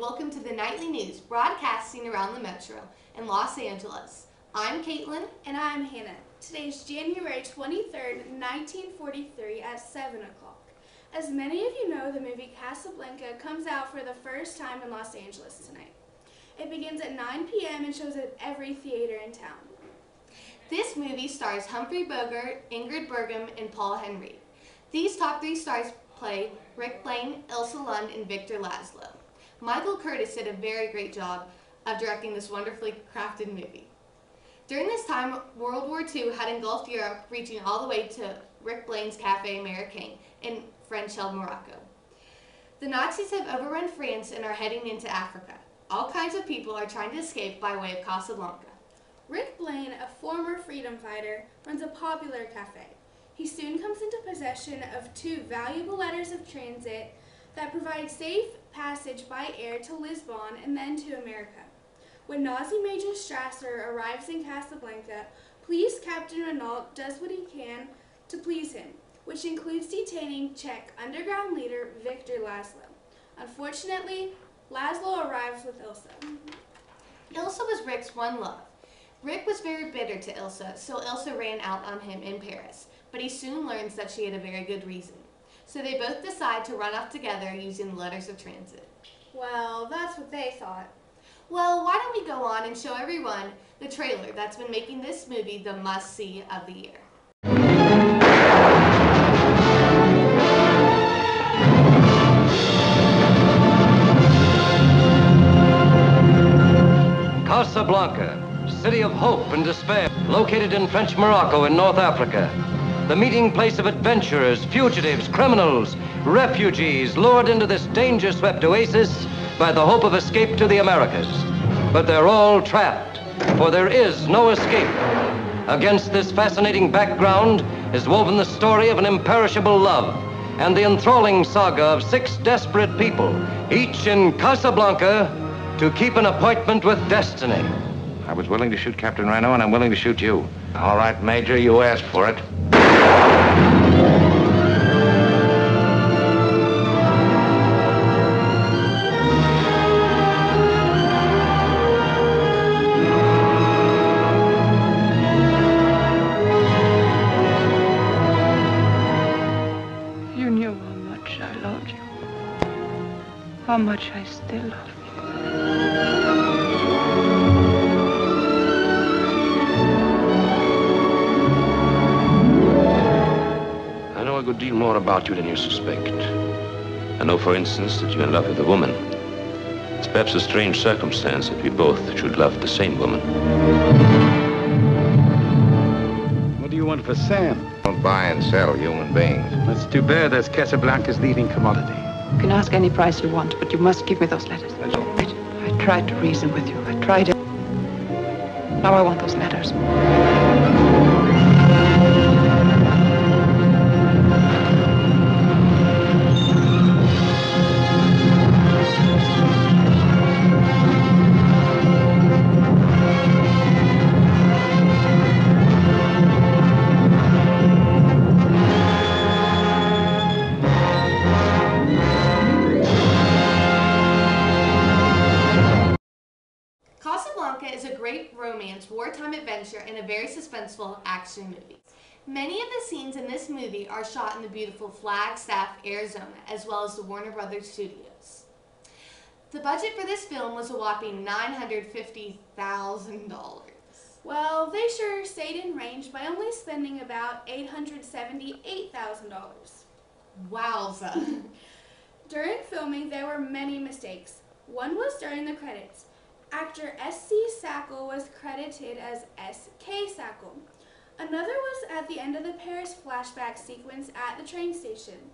welcome to the Nightly News, broadcasting around the metro in Los Angeles. I'm Caitlin. And I'm Hannah. Today is January 23rd, 1943 at 7 o'clock. As many of you know, the movie Casablanca comes out for the first time in Los Angeles tonight. It begins at 9 p.m. and shows at every theater in town. This movie stars Humphrey Bogart, Ingrid Bergman, and Paul Henry. These top three stars play Rick Blaine, Ilsa Lund, and Victor Laszlo. Michael Curtis did a very great job of directing this wonderfully crafted movie. During this time, World War II had engulfed Europe, reaching all the way to Rick Blaine's Café Américain in French-held Morocco. The Nazis have overrun France and are heading into Africa. All kinds of people are trying to escape by way of Casablanca. Rick Blaine, a former freedom fighter, runs a popular cafe. He soon comes into possession of two valuable letters of transit that provide safe passage by air to Lisbon and then to America. When Nazi Major Strasser arrives in Casablanca, police Captain Renault does what he can to please him, which includes detaining Czech underground leader Victor Laszlo. Unfortunately, Laszlo arrives with Ilsa. Ilsa was Rick's one love. Rick was very bitter to Ilsa, so Ilsa ran out on him in Paris, but he soon learns that she had a very good reason. So they both decide to run off together using the letters of transit. Well, that's what they thought. Well, why don't we go on and show everyone the trailer that's been making this movie the must-see of the year. Casablanca, city of hope and despair, located in French Morocco in North Africa. The meeting place of adventurers, fugitives, criminals, refugees lured into this danger-swept oasis by the hope of escape to the Americas. But they're all trapped, for there is no escape. Against this fascinating background is woven the story of an imperishable love and the enthralling saga of 6 desperate people, each in Casablanca to keep an appointment with destiny. I was willing to shoot Captain Renault, and I'm willing to shoot you. All right, Major, you asked for it. You knew how much I loved you, how much I still love you. I know a good deal more about you than you suspect. I know, for instance, that you're in love with a woman. It's perhaps a strange circumstance that we both should love the same woman. What do you want for Sam? Don't buy and sell human beings. That's too bad. That's Casablanca's leading commodity. You can ask any price you want, but you must give me those letters. That's all right. I tried to reason with you. I tried it. Now I want those letters. Casablanca is a great romance, wartime adventure, and a very suspenseful action movie. Many of the scenes in this movie are shot in the beautiful Flagstaff, Arizona, as well as the Warner Brothers studios. The budget for this film was a whopping $950,000. Well, they sure stayed in range by only spending about $878,000. Wowza. During filming, there were many mistakes. One was during the credits. Actor S.C. Sackle was credited as S.K. Sackle. Another was at the end of the Paris flashback sequence at the train station.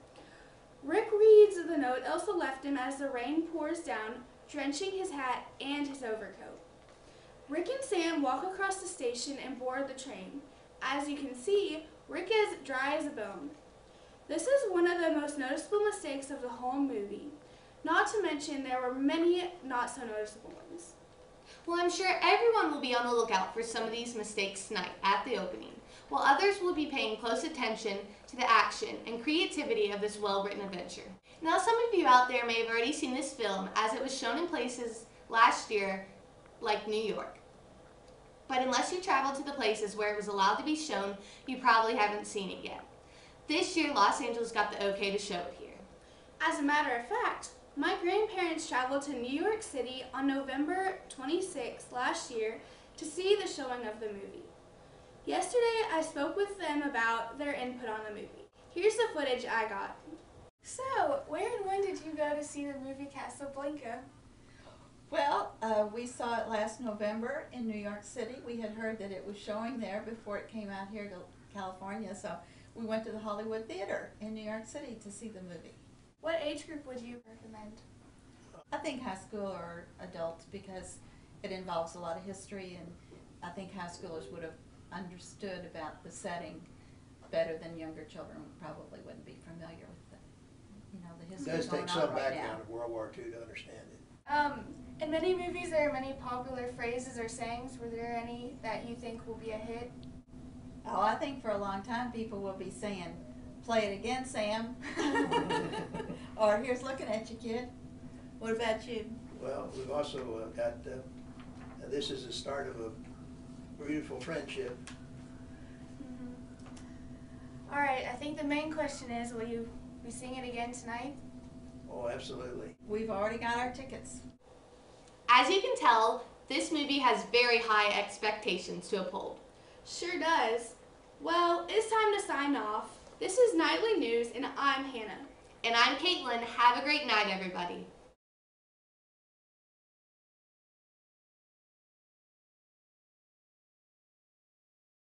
Rick reads the note Ilsa left him as the rain pours down, drenching his hat and his overcoat. Rick and Sam walk across the station and board the train. As you can see, Rick is dry as a bone. This is one of the most noticeable mistakes of the whole movie. Not to mention, there were many not so noticeable ones. Well, I'm sure everyone will be on the lookout for some of these mistakes tonight at the opening. while others will be paying close attention to the action and creativity of this well-written adventure. Now, some of you out there may have already seen this film as it was shown in places last year like New York. But unless you traveled to the places where it was allowed to be shown, you probably haven't seen it yet. This year, Los Angeles got the okay to show it here. As a matter of fact, my grandparents traveled to New York City on November 26th last year to see the showing of the movie. Yesterday, I spoke with them about their input on the movie. Here's the footage I got. So, where and when did you go to see the movie Casablanca? Well, we saw it last November in New York City. We had heard that it was showing there before it came out here to California, so we went to the Hollywood Theater in New York City to see the movie. What age group would you recommend? I think high school or adults, because it involves a lot of history, and I think high schoolers would have understood about the setting better than younger children probably wouldn't be familiar with the history. It does going take on some right background now. of World War II to understand it. In many movies, there are many popular phrases or sayings. Were there any that you think will be a hit? Oh, I think for a long time people will be saying, "Play it again, Sam," or "Here's looking at you, kid." What about you? Well, we've also got, this is the start of a beautiful friendship. All right, I think the main question is, will you be seeing it again tonight? Oh, absolutely. We've already got our tickets. As you can tell, this movie has very high expectations to uphold. Sure does. Well, it's time to sign off. This is Nightly News, and I'm Hannah. And I'm Caitlin. Have a great night, everybody.